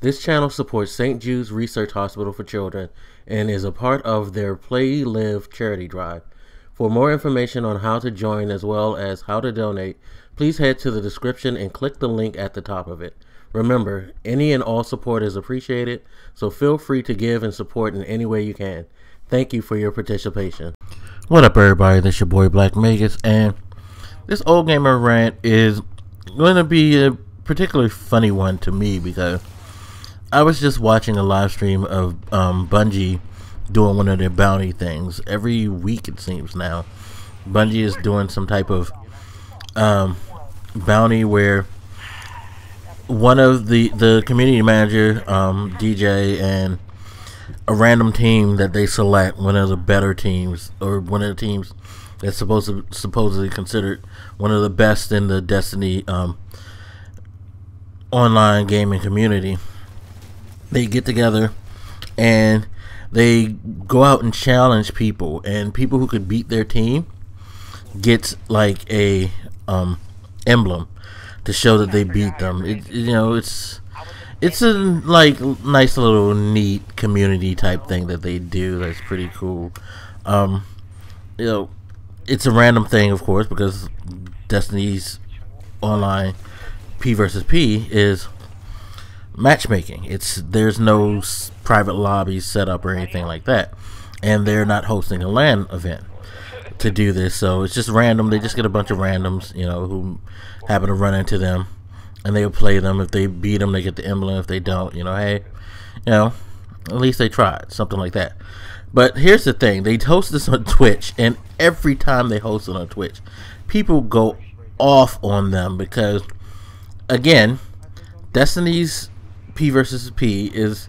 This channel supports St. Jude's Research Hospital for Children and is a part of their Play Live charity drive. For more information on how to join as well as how to donate, please head to the description and click the link at the top of it. Remember, any and all support is appreciated, so feel free to give and support in any way you can. Thank you for your participation. What up, everybody? This your boy Black Magus, and this old gamer rant is going to be a particularly funny one to me because I was just watching a live stream of Bungie doing one of their bounty things. Every week, it seems now, Bungie is doing some type of bounty where one of the community manager, DJ, and a random team that they select, one of the better teams, or one of the teams that's supposedly considered one of the best in the Destiny online gaming community. They get together and they go out and challenge people, and people who could beat their team gets like a emblem to show that they beat them. It's a like nice little neat community type thing that they do. That's pretty cool. It's a random thing, of course, because Destiny's online P versus P is matchmaking. There's no private lobbies set up or anything like that, and they're not hosting a LAN event to do this, so it's just random. They just get a bunch of randoms, who happen to run into them, and they'll play them. If they beat them, they get the emblem. If they don't, hey, at least they tried, something like that. But here's the thing: they host this on Twitch, and every time they host it on Twitch, people go off on them because, again, Destiny's P versus P is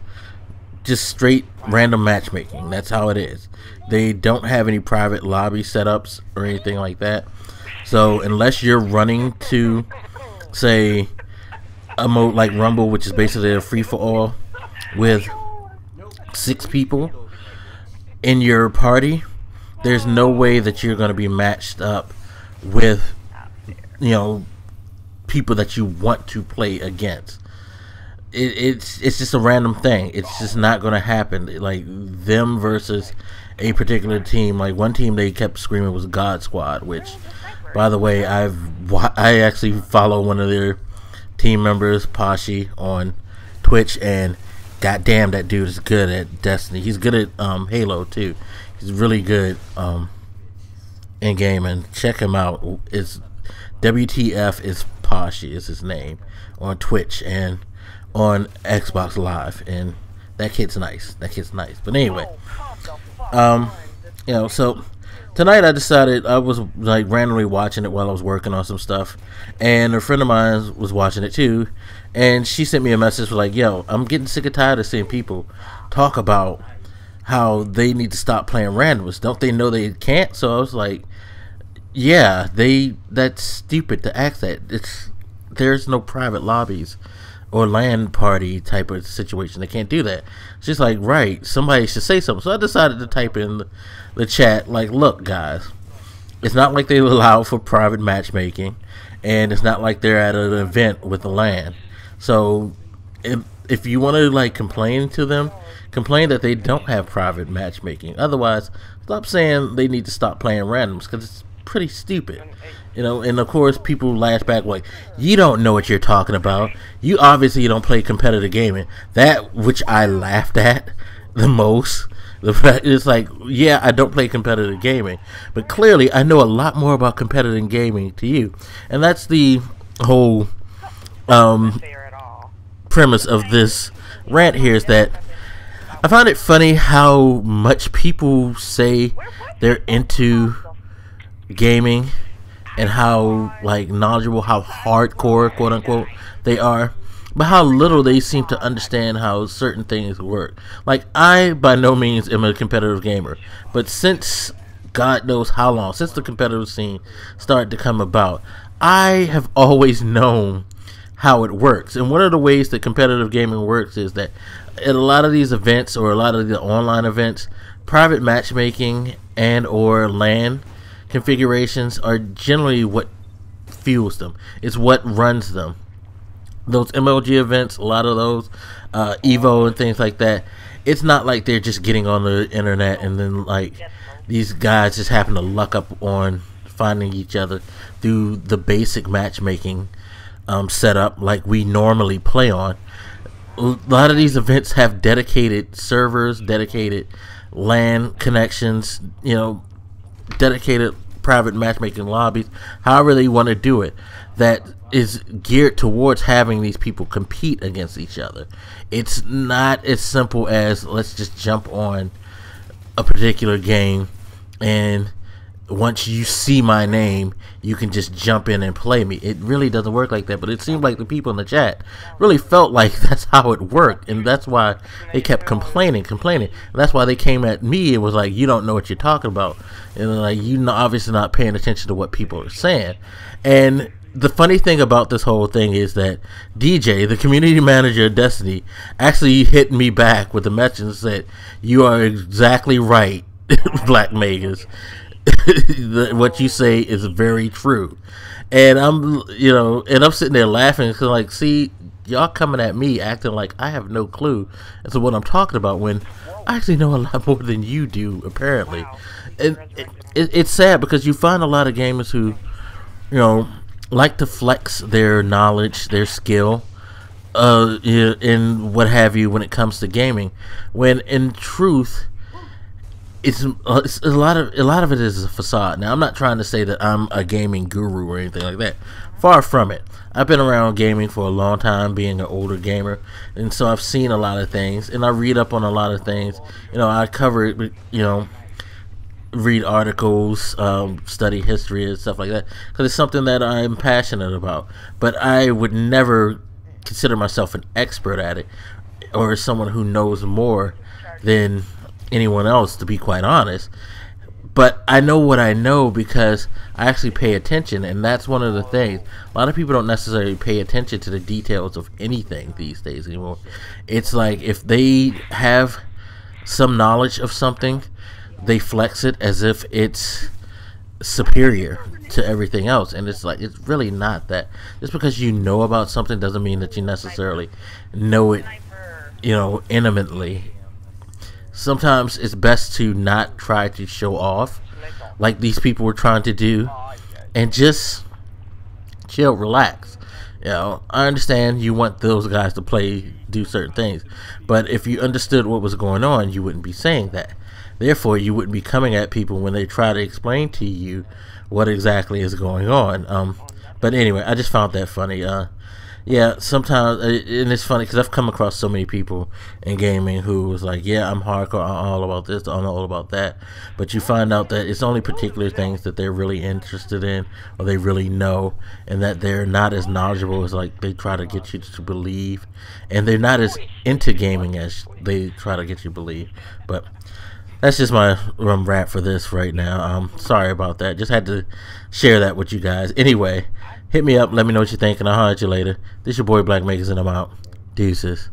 just straight random matchmaking. That's how it is. They don't have any private lobby setups or anything like that. So unless you're running to, say, a mode like Rumble, which is basically a free-for-all with 6 people in your party, there's no way that you're going to be matched up with, people that you want to play against. It's just a random thing. It's just not going to happen. Like them versus a particular team. Like one team they kept screaming was God Squad, which, by the way, I actually follow one of their team members, Pashi, on Twitch, and goddamn, that dude is good at Destiny. He's good at Halo too. He's really good in gaming. Check him out. It's WTF is Pashi is his name on Twitch and on Xbox Live, and that kid's nice. But anyway, so tonight I decided, I was like randomly watching it while I was working on some stuff, and a friend of mine was watching it too, and she sent me a message like, yo, I'm getting sick and tired of seeing people talk about how they need to stop playing randoms. Don't they know they can't? So I was like, yeah, that's stupid to ask that. There's no private lobbies or LAN party type of situation. They can't do that. It's just like, right, somebody should say something. So I decided to type in the chat, like, look, guys, it's not like they allow for private matchmaking, and it's not like they're at an event with a LAN. So if you want to like complain to them, complain that they don't have private matchmaking. Otherwise, stop saying they need to stop playing randoms, because it's pretty stupid. And of course people lash back like, you don't know what you're talking about, you obviously don't play competitive gaming. That which I laughed at the most, the fact is like, yeah, I don't play competitive gaming, but clearly I know a lot more about competitive gaming to you. And that's the whole premise of this rant here, is that I find it funny how much people say they're into gaming and how like knowledgeable, how hardcore, quote unquote, they are, but how little they seem to understand how certain things work. Like, I by no means am a competitive gamer, but since God knows how long, since the competitive scene started to come about, I have always known how it works. And one of the ways that competitive gaming works is that at a lot of these events, or a lot of the online events, private matchmaking and or LAN configurations are generally what fuels them. It's what runs them. those MLG events, a lot of those, Evo and things like that, it's not like they're just getting on the internet and then like these guys just happen to luck up on finding each other through the basic matchmaking setup like we normally play on. A lot of these events have dedicated servers, dedicated LAN connections, you know, dedicated private matchmaking lobbies, however they want to do it, that is geared towards having these people compete against each other. It's not as simple as let's just jump on a particular game and once you see my name you can just jump in and play me. It really doesn't work like that, but it seemed like the people in the chat really felt like that's how it worked, and that's why they kept complaining. And that's why they came at me and was like, you don't know what you're talking about, and like, you obviously not paying attention to what people are saying. And the funny thing about this whole thing is that DJ, the community manager of Destiny, actually hit me back with a message and said, you are exactly right, Black Magus. What you say is very true. And I'm sitting there laughing because, like, see, y'all coming at me acting like I have no clue as to what I'm talking about when I actually know a lot more than you do, apparently. And it's sad because you find a lot of gamers who, you know, like to flex their knowledge, their skill, and what have you when it comes to gaming, when in truth it's a lot of it is a facade. Now, I'm not trying to say that I'm a gaming guru or anything like that. Far from it. I've been around gaming for a long time, being an older gamer, and so I've seen a lot of things, and I read up on a lot of things. You know, I cover it, you know, read articles, study history and stuff like that, because it's something that I'm passionate about. But I would never consider myself an expert at it or someone who knows more than anyone else, to be quite honest. But I know what I know because I actually pay attention, and that's one of the things. A lot of people don't necessarily pay attention to the details of anything these days anymore. It's like if they have some knowledge of something, they flex it as if it's superior to everything else, and it's like, it's really not that. Just because you know about something doesn't mean that you necessarily know it, you know, intimately. Sometimes it's best to not try to show off like these people were trying to do, and just chill, relax. You know, I understand you want those guys to do certain things, but if you understood what was going on, you wouldn't be saying that. Therefore, you wouldn't be coming at people when they try to explain to you what exactly is going on. But anyway, I just found that funny. Yeah, sometimes, and it's funny because I've come across so many people in gaming who was like, yeah, I'm hardcore, I'm all about this, I'm all about that. But you find out that it's only particular things that they're really interested in or they really know, and that they're not as knowledgeable as like they try to get you to believe. And they're not as into gaming as they try to get you to believe. But that's just my rant for this right now. Sorry about that. Just had to share that with you guys. Anyway, hit me up. Let me know what you think, and I'll holler at you later. This your boy Black Makers, and I'm out. Deuces.